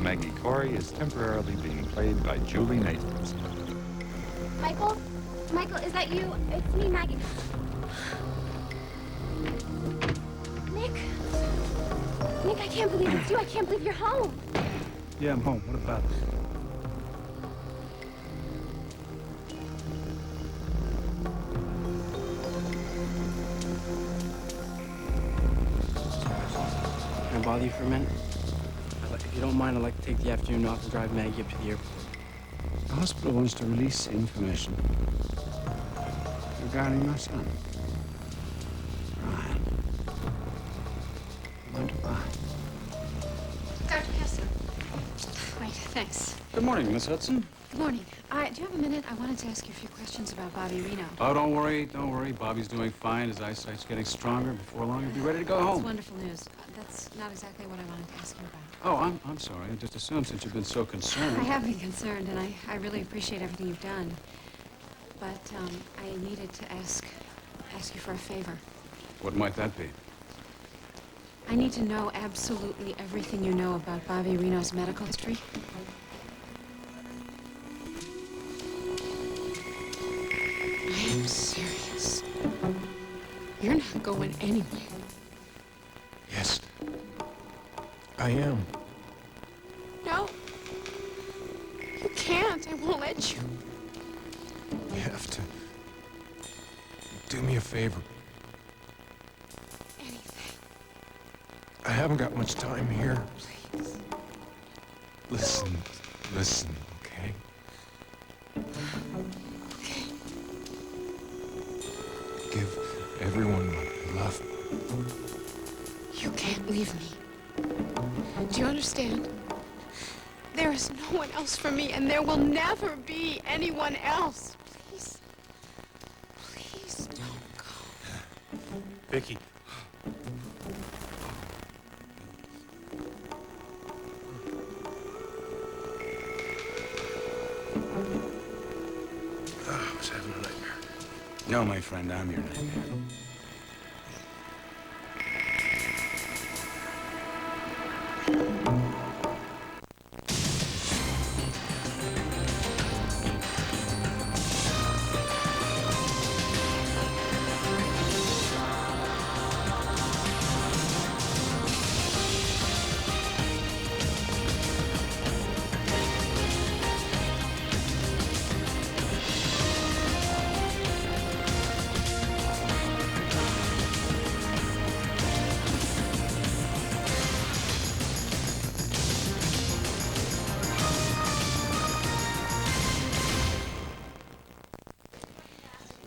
Maggie Corey is temporarily being played by Julie Nathans. Michael? Michael, is that you? It's me, Maggie. Nick? Nick, I can't believe it's you. I can't believe you're home. Yeah, I'm home. What about it? Can I bother you for a minute? If you don't mind, I'd like to take the afternoon off and drive Maggie up to the airport. The hospital wants to release information regarding my son. Ryan. Goodbye. Dr. Kessler. Right, thanks. Good morning, Miss Hudson. Good morning. Do you have a minute? I wanted to ask you a few questions about Bobby Reno. Oh, don't worry, don't worry. Bobby's doing fine. His eyesight's getting stronger. Before long, he'll be ready to go That's home. wonderful news. That's not exactly what I wanted to ask you about. Oh, I'm sorry. I just assumed since you've been so concerned. I have been concerned, and I really appreciate everything you've done. But I needed to ask you for a favor. What might that be? I need to know absolutely everything you know about Bobby Reno's medical history. I am serious. You're not going anywhere. Yes, I am. No. You can't. I won't let you. You have to do me a favor. Anything. I haven't got much time here. Please. Listen, okay? Okay. Give everyone my love. You can't leave me. Do you understand? There is no one else for me, and there will never be anyone else. Please. Please don't go. Vicky. I was having a nightmare. No, my friend, I'm your nightmare.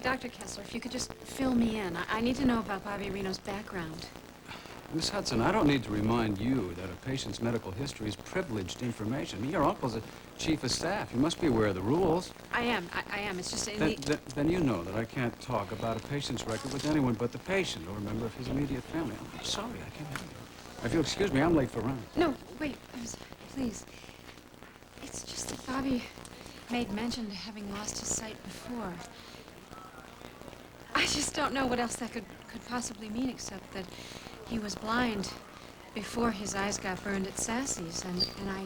Dr. Kessler, if you could just fill me in. I need to know about Bobby Reno's background. Miss Hudson, I don't need to remind you that a patient's medical history is privileged information. Your uncle's a chief of staff. You must be aware of the rules. I am. It's just in Then you know that I can't talk about a patient's record with anyone but the patient or a member of his immediate family. I'm sorry, I can't help you. If you'll excuse me, I'm late for round. No, wait. Please. It's just that Bobby made mention to having lost his sight before. I just don't know what else that could possibly mean, except that he was blind before his eyes got burned at Sassy's, and I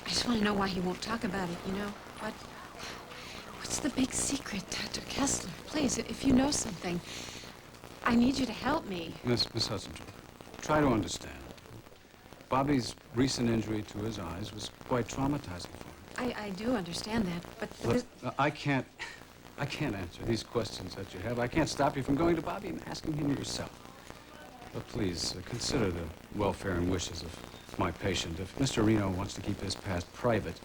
just want to know why he won't talk about it, you know? What's the big secret, Dr. Kessler? Please, if you know something, I need you to help me. Miss Hudson, try to understand. Bobby's recent injury to his eyes was quite traumatizing for him. I do understand that, but... Look, I can't answer these questions that you have. I can't stop you from going to Bobby and asking him yourself. But please, consider the welfare and wishes of my patient. If Mr. Reno wants to keep his past private,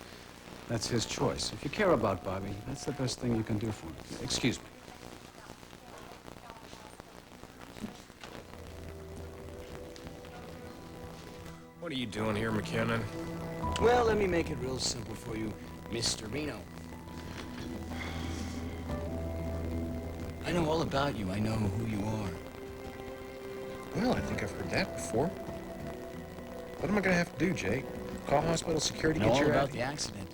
that's his choice. If you care about Bobby, that's the best thing you can do for him. Excuse me. What are you doing here, McKinnon? Well, let me make it real simple for you, Mr. Reno. I know all about you. I know who you are. Well, I think I've heard that before. What am I gonna have to do, Jake? Call hospital security, I know get all your about the accident.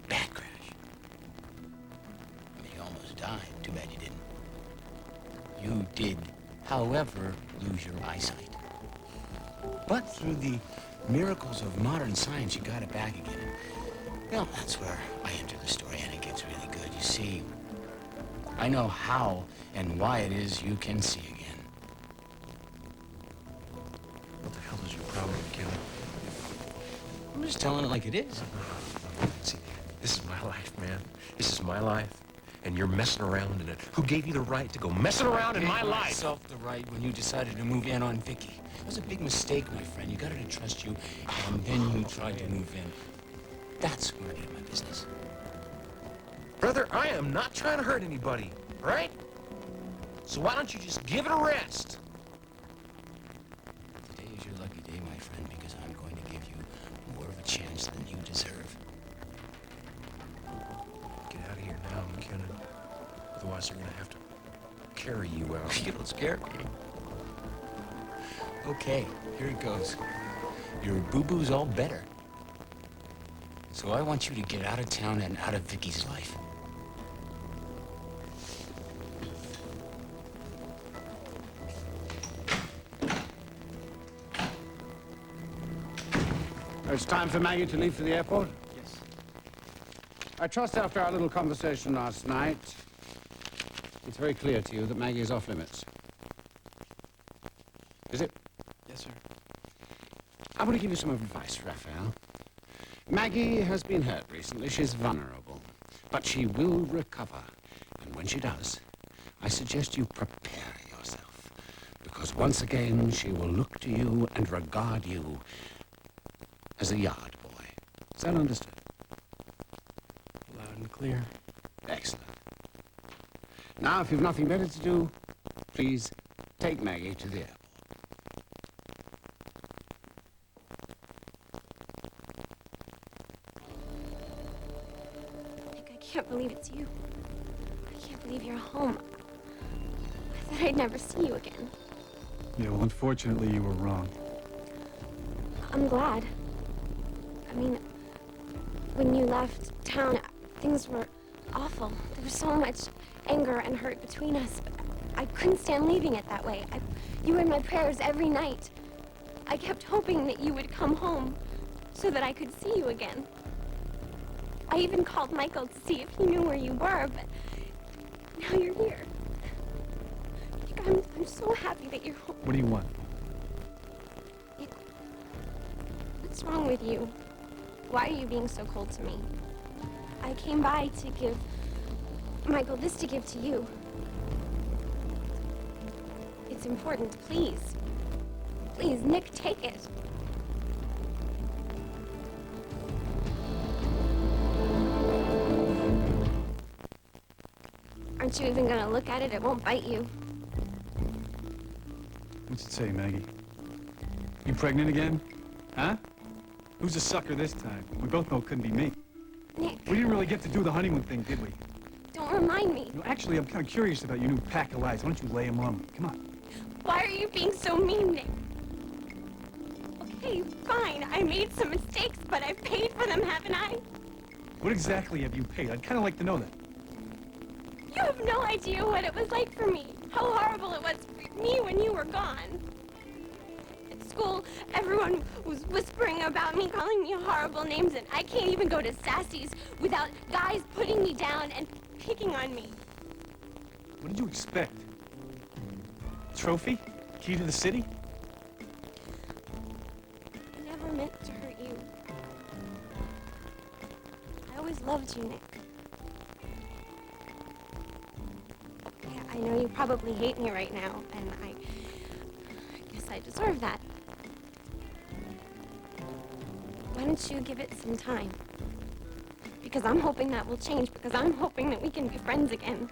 Bad crash. I mean, you almost died. Too bad you didn't. You did, however, lose your eyesight. But through the miracles of modern science, you got it back again. Well, that's where I enter the story, and it gets really good. You see, I know how and why it is you can see again. What the hell is your problem, Kelly? I'm just telling it like it is. See, this is my life, man. This is my life. And you're messing around in it. Who gave you the right to go messing around in my life? Myself the right when you decided to move in on Vicky. It was a big mistake, my friend. You got her to trust you, and then you tried to move in. That's where I get my business. Brother, I am not trying to hurt anybody, all right? So why don't you just give it a rest? Today is your lucky day, my friend, because I'm going to give you more of a chance than you deserve. Get out of here now, McKinnon. Otherwise, they're gonna have to carry you out. You don't scare me. Okay, here it goes. Your boo-boo's all better. So I want you to get out of town and out of Vicky's life. It's time for Maggie to leave for the airport? Yes. I trust after our little conversation last night, it's very clear to you that Maggie is off limits. Is it? Yes, sir. I want to give you some advice, Raphael. Maggie has been hurt recently. She's vulnerable. But she will recover. And when she does, I suggest you prepare yourself. Because once again, she will look to you and regard you as a yard boy. Is that understood? Loud and clear. Excellent. Now, if you've nothing better to do, please take Maggie to the airport. Nick, I can't believe it's you. I can't believe you're home. I thought I'd never see you again. Yeah, well, unfortunately, you were wrong. I'm glad. I mean, when you left town, things were awful. There was so much anger and hurt between us, but I couldn't stand leaving it that way. You were in my prayers every night. I kept hoping that you would come home so that I could see you again. I even called Michael to see if he knew where you were, but now you're here. I'm so happy that you're home. What do you want? What's wrong with you? Why are you being so cold to me? I came by to give Michael this to give to you. It's important. Please. Please, Nick, take it. Aren't you even gonna look at it? It won't bite you. What's it say, Maggie? You pregnant again? Huh? Who's a sucker this time? We both know it couldn't be me. Nick, We didn't really get to do the honeymoon thing, did we? don't remind me. No, actually, I'm kind of curious about your new pack of lies. Why don't you lay them on me? Come on. Why are you being so mean, Nick? Okay, fine. I made some mistakes, but I've paid for them, haven't I? What exactly have you paid? I'd kind of like to know that. You have no idea what it was like for me. How horrible it was for me when you were gone. At school, everyone was whispering about me, calling me horrible names, and I can't even go to Sassy's without guys putting me down and picking on me. What did you expect? Trophy? Key to the city? I never meant to hurt you. I always loved you, Nick. Yeah, I know you probably hate me right now, and I guess I deserve that. Why don't you give it some time? Because I'm hoping that will change, because I'm hoping that we can be friends again.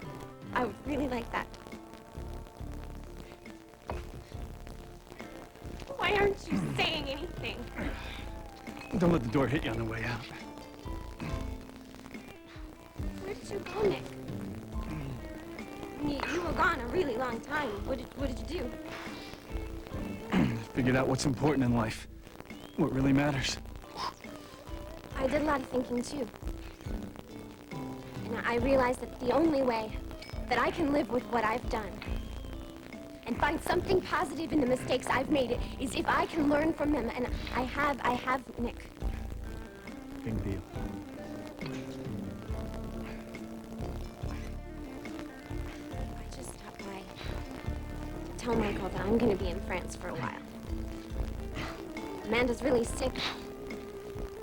I would really like that. Why aren't you saying anything? Don't let the door hit you on the way out. Where did you go, Nick? You were gone a really long time. What did you do? Figured out what's important in life. What really matters. I did a lot of thinking, too. And I realized that the only way that I can live with what I've done and find something positive in the mistakes I've made is if I can learn from them, and I have, Nick. Big deal. I just stopped by to tell Michael that I'm gonna be in France for a while. Amanda's really sick,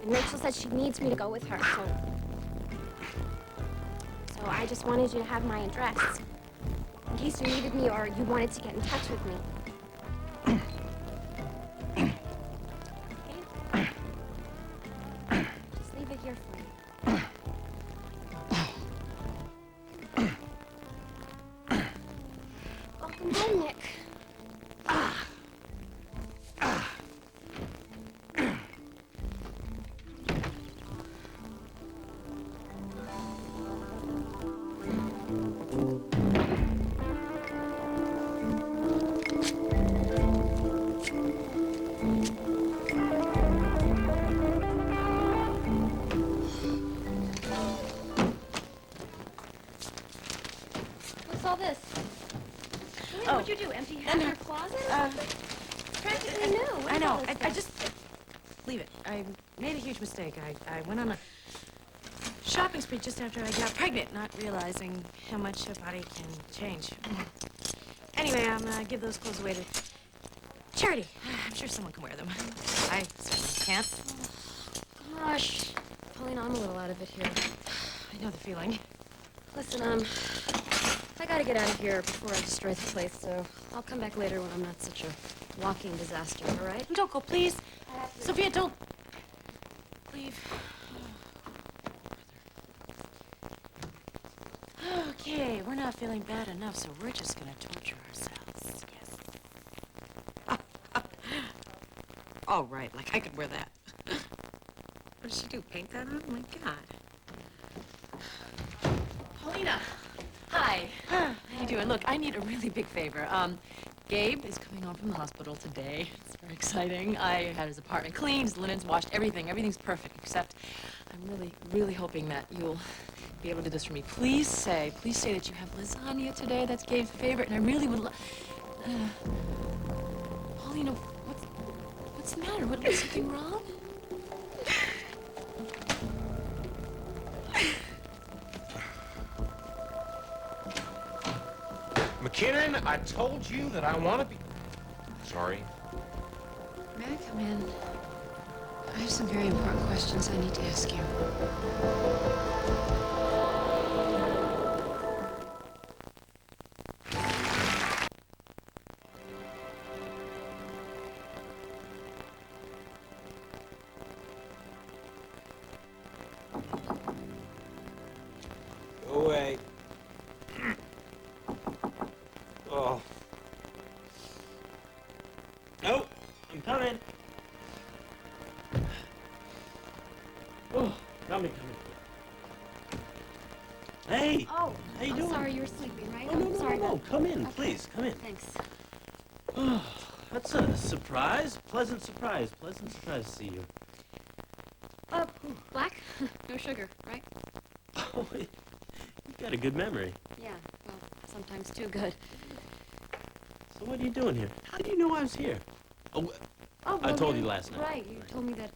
and Rachel said she needs me to go with her, so I just wanted you to have my address, in case you needed me or you wanted to get in touch with me. Okay? Just leave it here for me. Welcome home, Nick. What's all this? Oh, What'd you do? Empty half your closet? Practically new. What I is know. all this I stuff? just leave it. I made a huge mistake. I went on a shopping spree just after I got pregnant, not realizing how much a body can change. Anyway, I'm gonna give those clothes away to charity. I'm sure someone can wear them. I certainly can't. Gosh. Paulina, I'm a little out of it here. I know the feeling. Listen, I gotta get out of here before I destroy the place, so I'll come back later when I'm not such a walking disaster, all right? Don't go, please. Sophia, don't leave. Okay, we're not feeling bad enough, so we're just gonna torture ourselves. Yes. Oh, right, like I could wear that. What did she do, paint that on? Oh, my God. Paulina! Hi. How you doing? Look, I need a really big favor. Gabe is coming home from the hospital today. It's very exciting. I had his apartment cleaned, his linens washed, everything. Everything's perfect, except I'm really, really hoping that you'll be able to do this for me. Please say that you have lasagna today. That's Gabe's favorite, and I really would Paulina, what's the matter? Is something wrong? McKinnon, I told you that I want to be... Sorry. May I come in? I have some very important questions I need to ask you. Go away. Oh. Nope, I'm coming. Oh, coming. Hey! Oh, how you I'm doing? sorry you were sleeping, right? Oh, no, I'm no, sorry no, about- come in, Okay. please, come in. Thanks. Oh, that's a surprise. Pleasant surprise to see you. Black? No sugar, right? Oh, you got a good memory. Yeah, well, sometimes too good. So what are you doing here? How did you know I was here? Oh, Oh, I well, told yeah, you last night. Right, you told me that,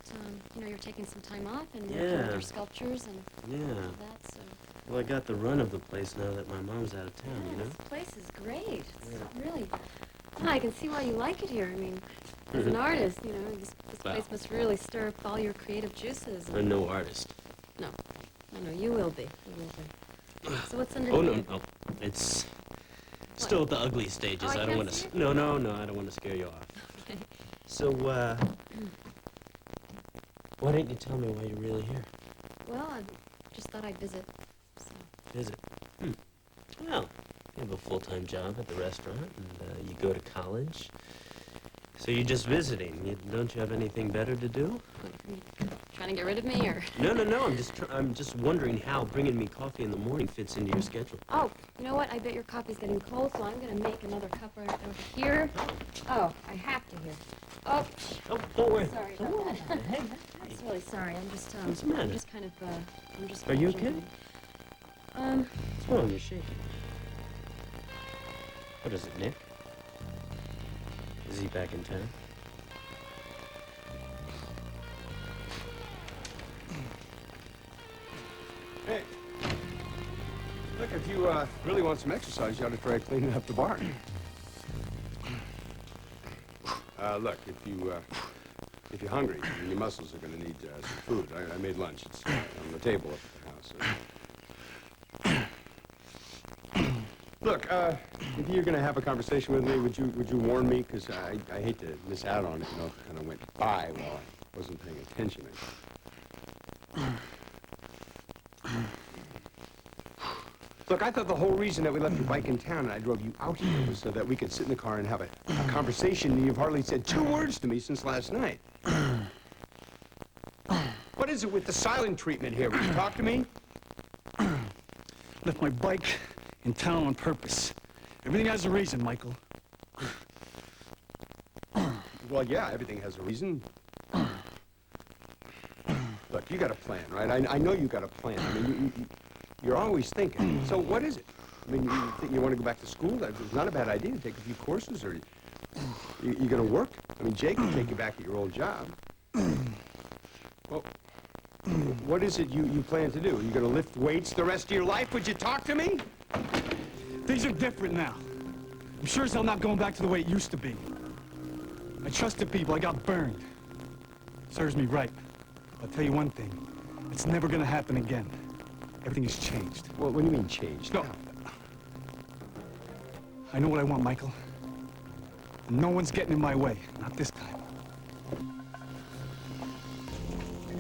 you're taking some time off and working with Yeah. your sculptures and Yeah. all that, so... Well, I got the run of the place now that my mom's out of town, you know? This place is great. It's really... Well, I can see why you like it here. I mean, as an artist, this Well. place must really stir up all your creative juices. I'm no artist. No, you will be. You will be. So what's under Oh, here? no. It's still at the ugly stages. Oh, I I don't can't want see to... it? No, I don't want to scare you off. Okay. So, why didn't you tell me why you're really here? Well, I just thought I'd visit. So. Visit. Well, you have a full-time job at the restaurant, and you go to college. So you're just visiting. Don't you have anything better to do? Trying to get rid of me, or? No. I'm just wondering how bringing me coffee in the morning fits into your schedule. Oh, you know what? I bet your coffee's getting cold, so I'm gonna make another cup right over here. Oh, I have to here. Oh, Oh, don't worry. sorry Don't about worry. that. Hey, I'm really sorry. I'm just What's the matter? I'm just kind of I'm just. Are you jumping. What's wrong? You're shaking. What is it, Nick? Is he back in town? Hey, look, if you really want some exercise, you ought to try cleaning up the barn. Look, if you're hungry, and your muscles are going to need some food. I made lunch. It's on the table up at the house. Look, if you're going to have a conversation with me, would you warn me? Because I hate to miss out on it. You know, it kind of went by while I wasn't paying attention. Look, I thought the whole reason that we left your bike in town and I drove you out here was so that we could sit in the car and have a conversation, and you've hardly said 2 words to me since last night. What is it with the silent treatment here? Will you talk to me? Left my bike in town on purpose. Everything has a reason, Michael. Well, yeah, everything has a reason. Look, you got a plan, right? I know you got a plan. I mean, you're always thinking. So what is it? I mean, you think you want to go back to school? It's not a bad idea to take a few courses, or you going to work? I mean, Jake can take you back at your old job. Well, what is it you plan to do? Are you going to lift weights the rest of your life? Would you talk to me? Things are different now. I'm sure as hell not going back to the way it used to be. I trusted people. I got burned. Serves me right. I'll tell you one thing. It's never going to happen again. Everything has changed. Well, what do you mean changed? No. I know what I want, Michael. And no one's getting in my way. Not this time. You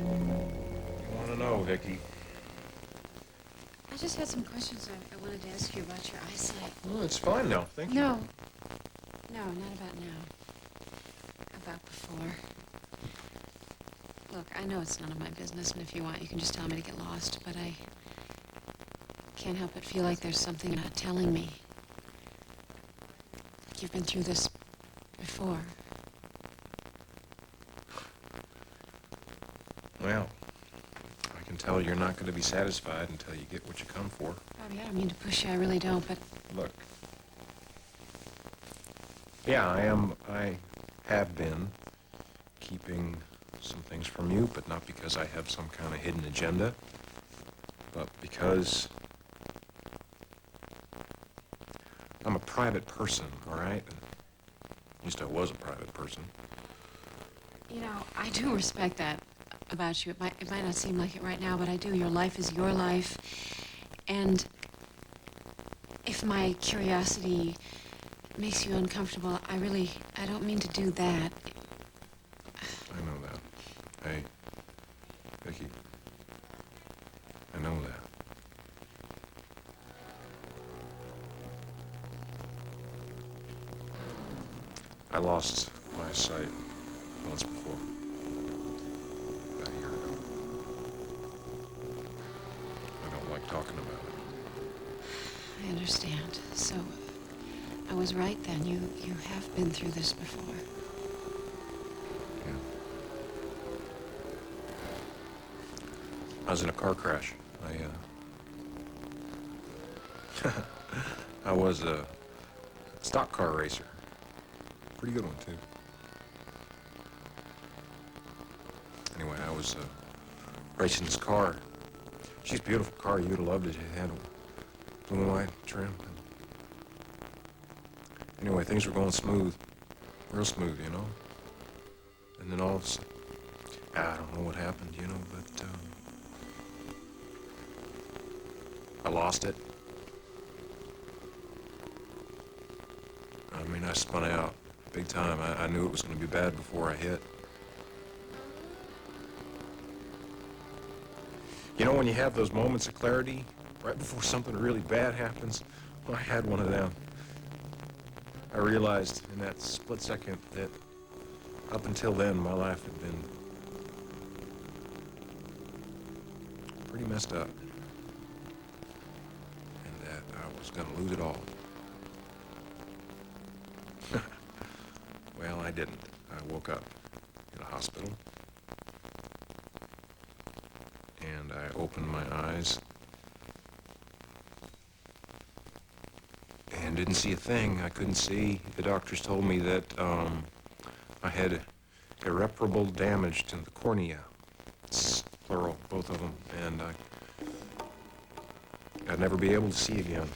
want to know, Vicky? I just had some questions I wanted to ask you about your eyesight. Well, it's fine now. Thank you. No. No, not about now. About before. Look, I know it's none of my business, and if you want, you can just tell me to get lost, but I can't help but feel like there's something you're not telling me. Like you've been through this before. Well, I can tell you're not going to be satisfied until you get what you come for. Bobby, I don't mean to push you, I really don't, but Look. Yeah, I have been keeping some things from you, but not because I have some kind of hidden agenda, but because I'm a private person, all right? At least I was a private person. you know, I do respect that about you. It might not seem like it right now, but I do. Your life is your life. And if my curiosity makes you uncomfortable, I don't mean to do that. I know that. Hey, Vicky, I know that. I lost my sight once before. About a year ago. I don't like talking about it. I understand. So, I was right then. You have been through this before. Yeah. I was in a car crash. I was a stock car racer. Pretty good one, too. Anyway, I was racing this car. She's a beautiful car. You'd have loved it. It had a blue and white trim. Anyway, things were going smooth. Real smooth, you know? And then all of a sudden, I don't know what happened, you know, but I lost it. I mean, I spun out big time. I knew it was going to be bad before I hit. You know, when you have those moments of clarity, right before something really bad happens, well, I had one of them. I realized in that split second that up until then, my life had been pretty messed up. And that I was going to lose it all. Well, I didn't. I woke up in a hospital. And I opened my eyes. And didn't see a thing. I couldn't see. The doctors told me that I had irreparable damage to the cornea. It's plural, both of them. And I'd never be able to see again.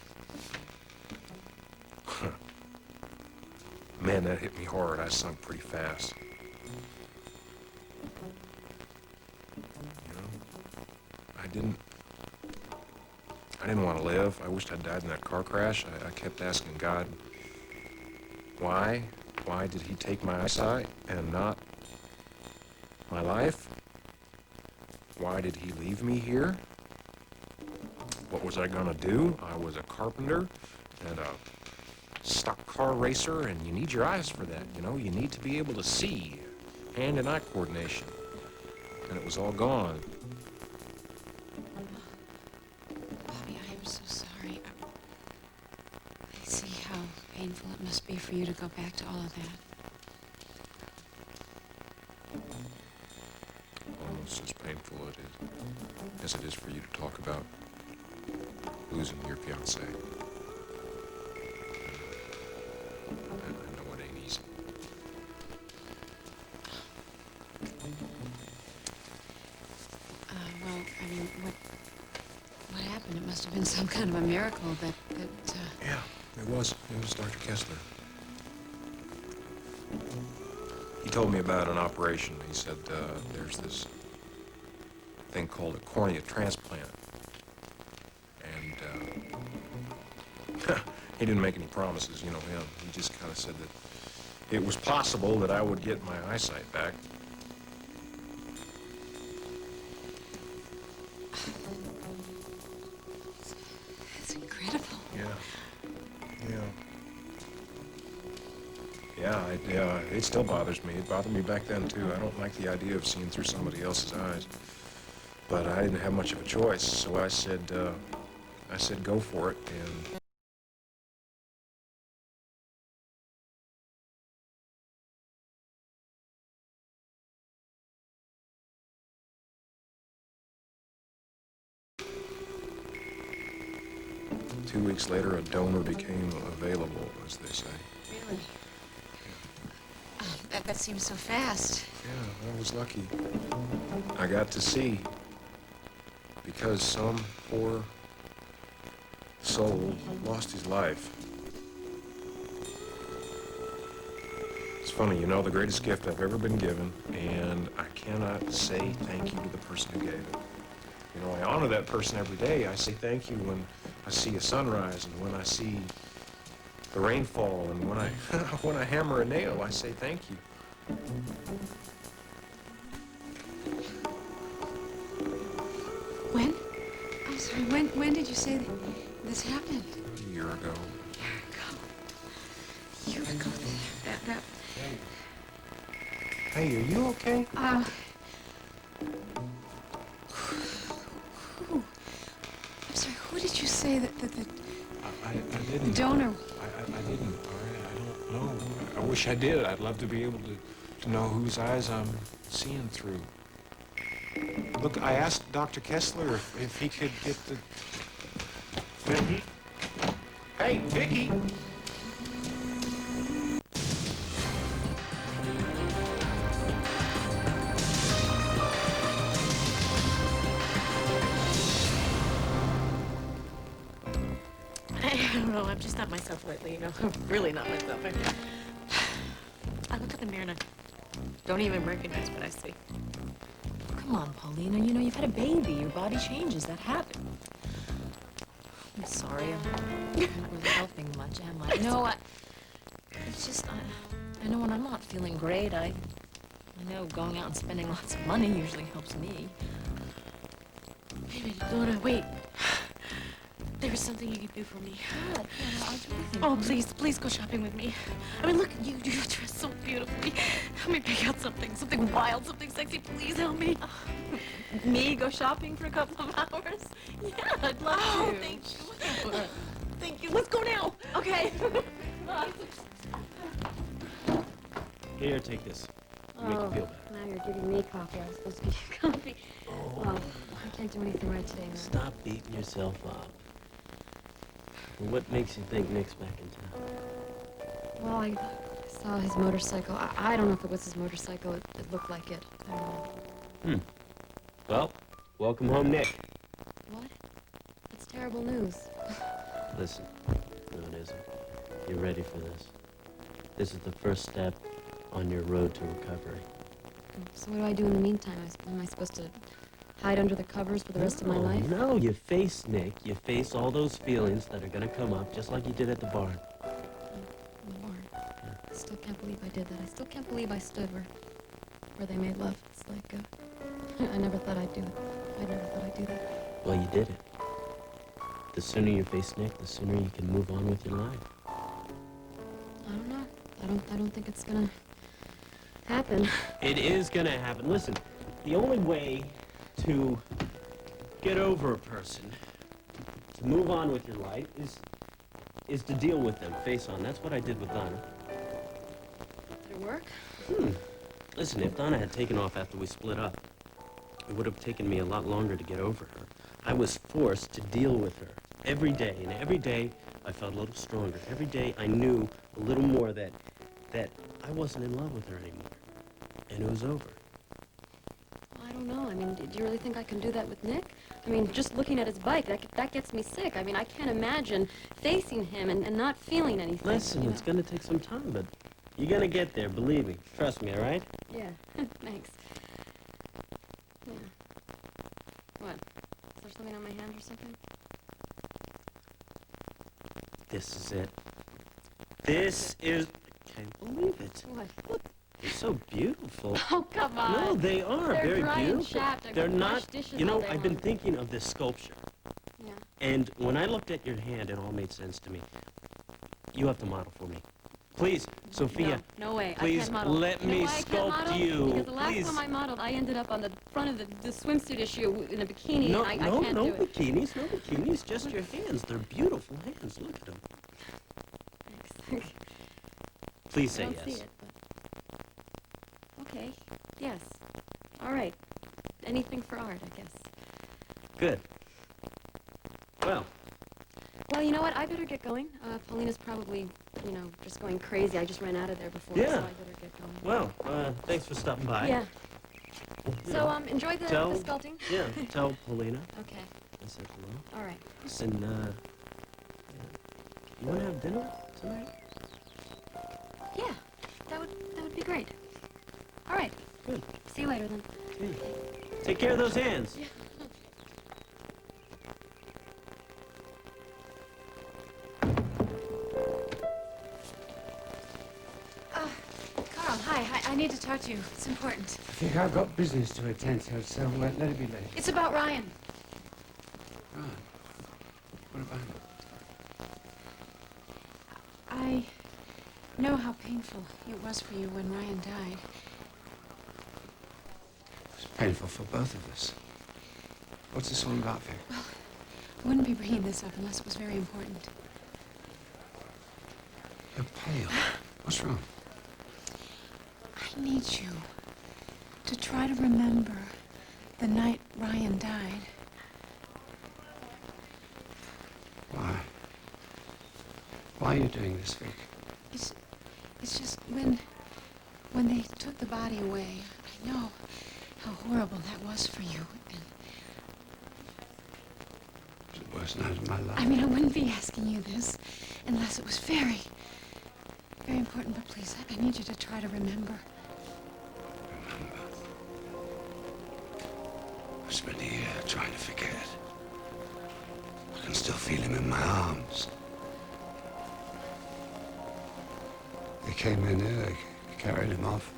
Man, that hit me hard. I sunk pretty fast. You know, I didn't want to live. I wished I'd died in that car crash. I kept asking God, why? Why did he take my eyesight and not my life? Why did he leave me here? What was I gonna do? I was a carpenter and a stock car racer, and you need your eyes for that, you know? You need to be able to see, hand and eye coordination. And it was all gone. Bobby, I am so sorry. I see how painful it must be for you to go back to all of that. Almost as painful as it is for you to talk about losing your fiancée. I know it ain't easy. Well, I mean, what happened? It must have been some kind of a miracle that Yeah, it was. It was Dr. Kessler. He told me about an operation. He said there's this thing called a cornea transplant. And he didn't make any promises, you know him. He just kind of said that it was possible that I would get my eyesight back. That's incredible. Yeah, it still bothers me. It bothered me back then, too. I don't like the idea of seeing through somebody else's eyes. But I didn't have much of a choice, so I said go for it, and... Two weeks later, a donor became available, as they say. Really? That seems so fast. Yeah, I was lucky. I got to see. Because some poor soul lost his life. It's funny, you know, the greatest gift I've ever been given, and I cannot say thank you to the person who gave it. You know, I honor that person every day. I say thank you when I see a sunrise and when I see the rainfall and when I when I hammer a nail, I say thank you. When? I'm sorry, when did you say that this happened? A year ago. A year ago, that... Hey, are you okay? Who? I'm sorry, who did you say that I didn't. the donor... I didn't, all right? I don't know. I wish I did. I'd love to be able to know whose eyes I'm seeing through. Look, I asked Dr. Kessler if he could get the... Vicky? Hey, Vicky! I don't know, I'm just not myself lately, you know. I'm really not myself. I look at the mirror and I don't even recognize what I see. Come on, Paulina, you know, you've had a baby. Your body changes. That happens. I'm sorry. I'm not really helping much, am I? No, it's just, I know when I'm not feeling great, I know going out and spending lots of money usually helps me. Wait a minute, Donna, wait. There is something you can do for me. What? Yeah, I'll do anything. Oh, please go shopping with me. I mean, look, you dress so beautifully. Help me pick out something wild, something sexy. Please help me. Me go shopping for a couple of hours? Yeah, I'd love to. Thank you. Thank you. Let's go now. Okay. Here, take this. Make you feel better. Now you're giving me coffee. I was supposed to give you coffee. Well, I can't do anything right today, man. Stop beating yourself up. What makes you think Nick's back in town? Well, I saw his motorcycle. I don't know if it was his motorcycle. It looked like it. I don't know. Well, welcome home, Nick. What? It's terrible news. Listen, no, it isn't. You're ready for this. This is the first step on your road to recovery. So what do I do in the meantime? Am I supposed to hide under the covers for the rest of my life? No, you face Nick. You face all those feelings that are gonna come up, just like you did at the barn. In the barn. I still can't believe I did that. I still can't believe I stood where they made love. It's like, I never thought I'd do it. I never thought I'd do that. Well, you did it. The sooner you face Nick, the sooner you can move on with your life. I don't know. I don't think it's gonna happen. It is gonna happen. Listen, the only way to get over a person, to move on with your life, is to deal with them face on. That's what I did with Donna. Did it work? Listen, if Donna had taken off after we split up, it would have taken me a lot longer to get over her. I was forced to deal with her every day, and every day I felt a little stronger. Every day I knew a little more that I wasn't in love with her anymore, and it was over. I don't know. I mean, do you really think I can do that with Nick? I mean, just looking at his bike, that gets me sick. I mean, I can't imagine facing him and not feeling anything. Listen, it's gonna take some time, but you're gonna get there, believe me. Trust me, all right? Yeah, thanks. Yeah. What? Is there something on my hand or something? This is it. This is... I can't believe it. What? Look, they're so beautiful. Oh, come on. No, they are They're very dry and beautiful. chapped. I They're could wash not... dishes You know, all day I've been long. thinking of this sculpture. Yeah. And when I looked at your hand, it all made sense to me. You have to model for me. Please, Sophia. No way. I Please can't model. let You know me why I can't sculpt model? you. Because the last Please. time I modeled, I ended up on the front of the swimsuit issue in a bikini. No, and I no, can't no do it. bikinis, no bikinis, just your hands. They're beautiful hands. Look at them. Thanks. Please say I don't yes. see it, but... Okay. Yes. All right. Anything for art, I guess. Good. Well, Well, you know what? I better get going. Paulina's probably, just going crazy. I just ran out of there before, Yeah. so I better get going. well, thanks for stopping by. Yeah. You So, know, enjoy the tell- sculpting. Yeah, tell Paulina Okay. I said hello. All right. Listen, you want to have dinner tonight? Yeah. That would be great. All right. Good. See you later then. Okay. Take care of those hands. Yeah. Carl, hi. I need to talk to you. It's important. I think I've got business to attend to, so let it be late. It's about Ryan. Right. What about him? I know how painful it was for you when Ryan died. It was painful for both of us. What's this all about, Vic? Well, I wouldn't be bringing this up unless it was very important. You're pale. What's wrong? I need you to try to remember the night Ryan died. Why? Why are you doing this, Vic? It's just when they took the body away, I know how horrible that was for you. And It was the worst night of my life. I mean, I wouldn't be asking you this unless it was very, very important. But please, I need you to try to remember. Remember. I spent a year trying to forget. I can still feel him in my arms. They came in here, they carried him off.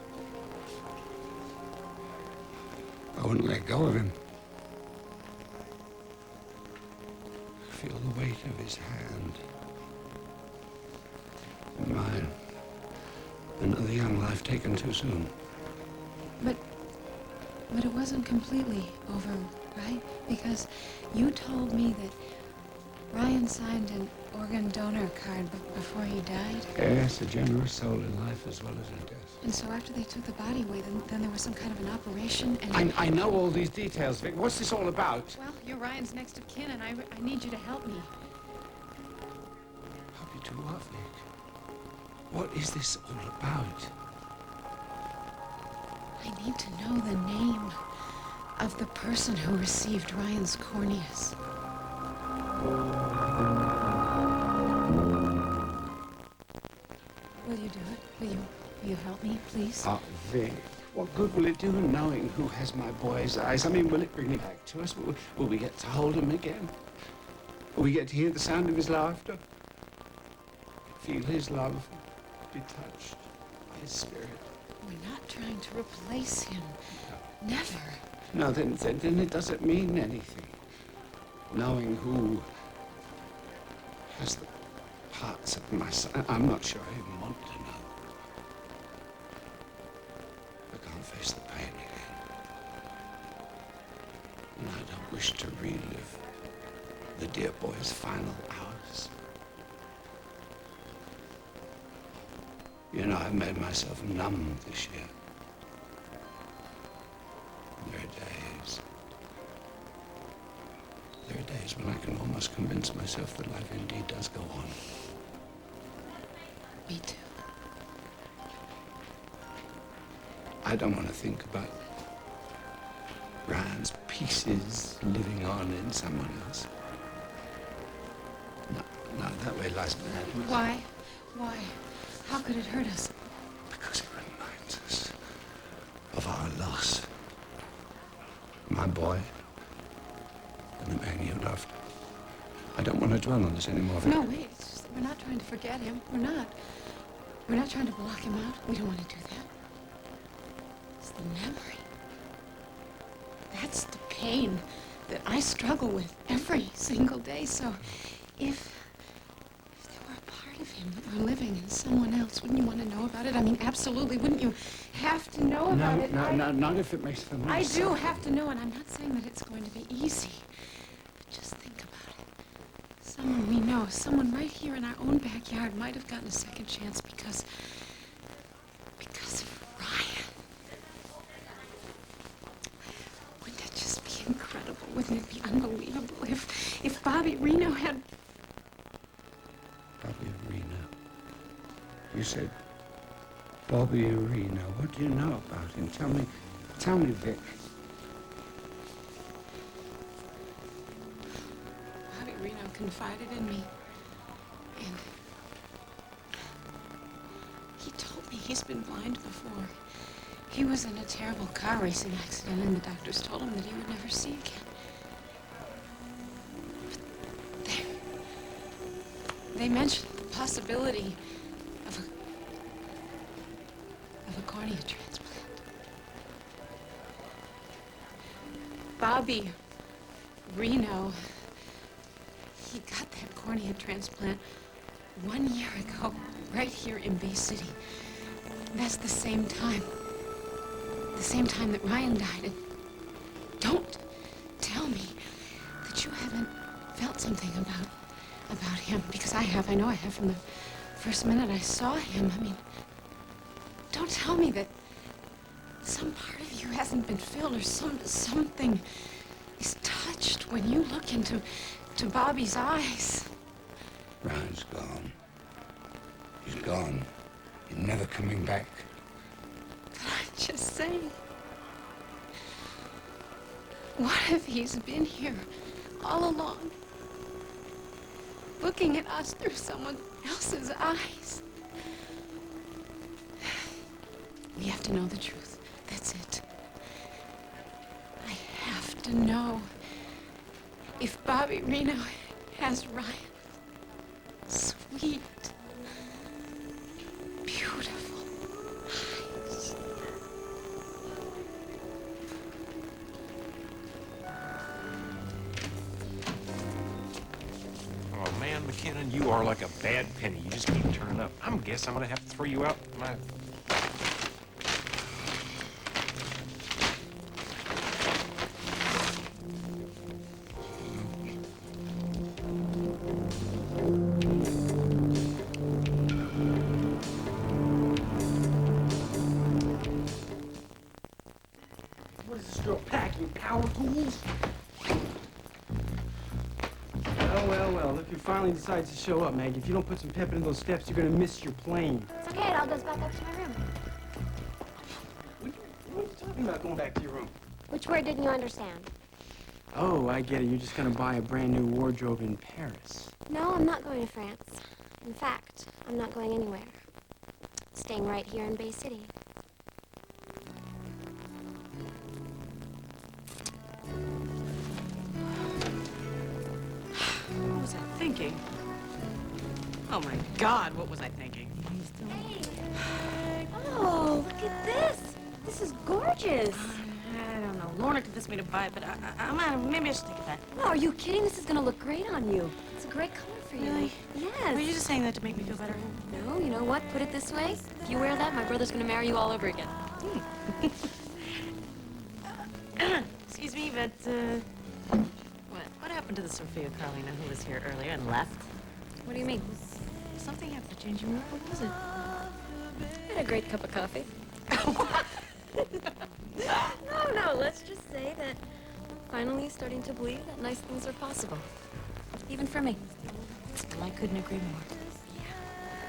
I wouldn't let go of him. I feel the weight of his hand. And mine. Another young life taken too soon. But it wasn't completely over, right? Because you told me that Ryan signed an organ donor card before he died. Yes, a generous soul in life as well as in death. And so after they took the body away, then there was some kind of an operation, and... I know all these details, Vic. What's this all about? Well, you're Ryan's next of kin, and I need you to help me. what, Vic? What is this all about? I need to know the name of the person who received Ryan's corneas. Will you do it? Will you help me, please? Oh, Vic, what good will it do knowing who has my boy's eyes? I mean, will it bring him back to us? Will we get to hold him again? Will we get to hear the sound of his laughter? Feel his love? Be touched by his spirit? We're not trying to replace him. Never. No, then it doesn't mean anything. Knowing who has the parts of my son, I'm not sure I even want to know. I can't face the pain again. And I don't wish to relive the dear boy's final hours. You know, I've made myself numb this year. There are days when I can almost convince myself that life indeed does go on. Me too. I don't want to think about Ryan's pieces living on in someone else. No, that way lies madness. Why? Why? How could it hurt us? Because it reminds us of our loss. My boy and the man you loved. I don't want to dwell on this anymore. No, wait. It's just that we're not trying to forget him. We're not. We're not trying to block him out. We don't want to do that. It's the memory. That's the pain that I struggle with every single day. So if there were a part of him that were living in someone else, wouldn't you want to know about it? I mean, absolutely. Wouldn't you have to know about it? No, not if it makes them I do have to know, and I'm not saying that it's going to be easy. But just think about it. Someone we know, someone right here in our own backyard might have gotten a second chance because of Ryan. Wouldn't it just be incredible? Wouldn't it be unbelievable if Bobby Reno had... Bobby Reno. You said Bobby Reno. What do you know about him? Tell me, Vic. Bobby Reno confided in me. And he told me he's been blind before. He was in a terrible car racing accident, and the doctors told him that he would never see again. But they mentioned the possibility of a cornea transplant. Bobby Reno, he got that cornea transplant 1 year ago, right here in Bay City. That's the same time that Ryan died. And don't tell me that you haven't felt something about him, because I have. I know I have from the first minute I saw him. I mean, don't tell me that some part of you hasn't been filled, or something is touched when you look into Bobby's eyes. Ryan's gone. He's gone. He's never coming back. But I'm just saying. What if he's been here all along, looking at us through someone else's eyes? We have to know the truth. That's it. I have to know if Bobby Reno has Ryan. Sweet, beautiful eyes. Oh, man, McKinnon, you are like a bad penny. You just keep turning up. I'm gonna have to throw you out my... What is this girl packing? Power tools? Well, well, look who finally decides to show up, Maggie. If you don't put some pep into those steps, you're gonna miss your plane. It's okay, it all goes back up to my room. What are you talking about going back to your room? Which word didn't you understand? Oh, I get it. You're just gonna buy a brand new wardrobe in Paris. No, I'm not going to France. In fact, I'm not going anywhere. Staying right here in Bay City. What was I thinking? Oh my God, what was I thinking? Oh, look at this. This is gorgeous. I don't know. Lorna convinced me to buy it, but maybe I should take it back. Oh, are you kidding? This is going to look great on you. It's a great color for you. Really? Yes. Were you just saying that to make me feel better? No, you know what? Put it this way. If you wear that, my brother's going to marry you all over again. Excuse me, but, what happened to the Sofia Carlina who was here earlier and left? What do you mean? Something happened to change your mood. What was it? I had a great cup of coffee. No, let's just say that finally starting to believe that nice things are possible. Even for me. Well, I couldn't agree more.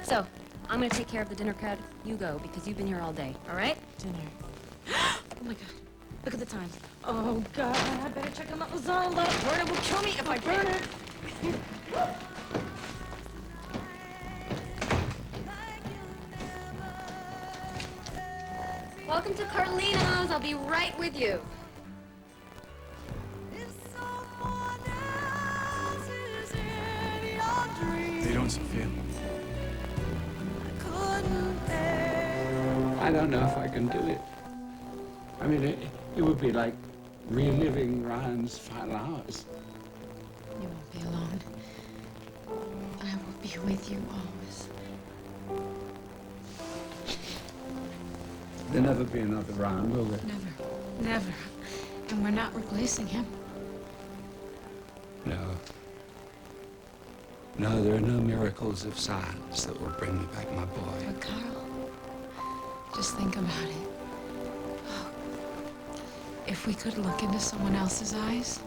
So, I'm gonna take care of the dinner crowd. You go, because you've been here all day, all right? Dinner. Oh my God. Look at the time. Oh God, I better check on that lasagna. Let it burn. It will kill me if I burn it. Welcome to Carlino's. I'll be right with you. How you doing, Sophia? I don't know if I can do it. I mean, it would be like reliving Ryan's final hours. You won't be alone. I will be with you always. There'll never be another Ryan, will there? Never. Never. And we're not replacing him. No. No, there are no miracles of science that will bring me back my boy. But Carl, just think about it. Oh, if we could look into someone else's eyes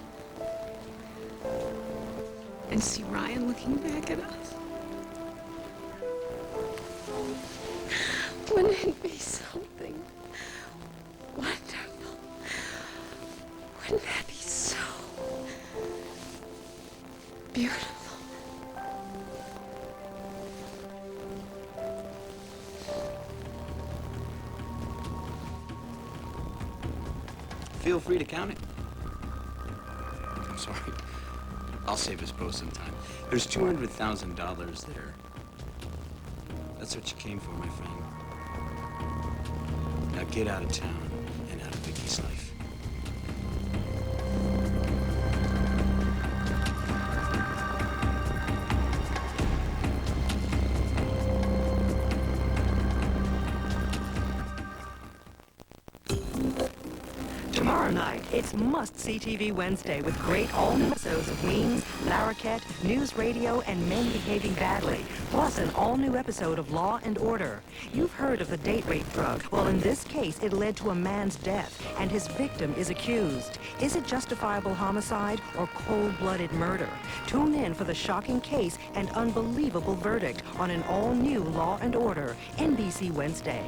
and see Ryan looking back at us. Wouldn't it be something wonderful? Wouldn't that be so beautiful? Feel free to count it. I'm sorry. I'll save us both some time. There's $200,000 there. That's what you came for, my friend. Now get out of town and out of Vicky's life. Tomorrow night, it's must-see TV Wednesday with great all-new episodes of Weems, Larroquette, News Radio, and Men Behaving Badly, plus an all-new episode of Law and Order. You've heard of the date rape drug. Well, in this case, it led to a man's death, and his victim is accused. Is it justifiable homicide or cold-blooded murder? Tune in for the shocking case and unbelievable verdict on an all-new Law and Order, NBC Wednesday.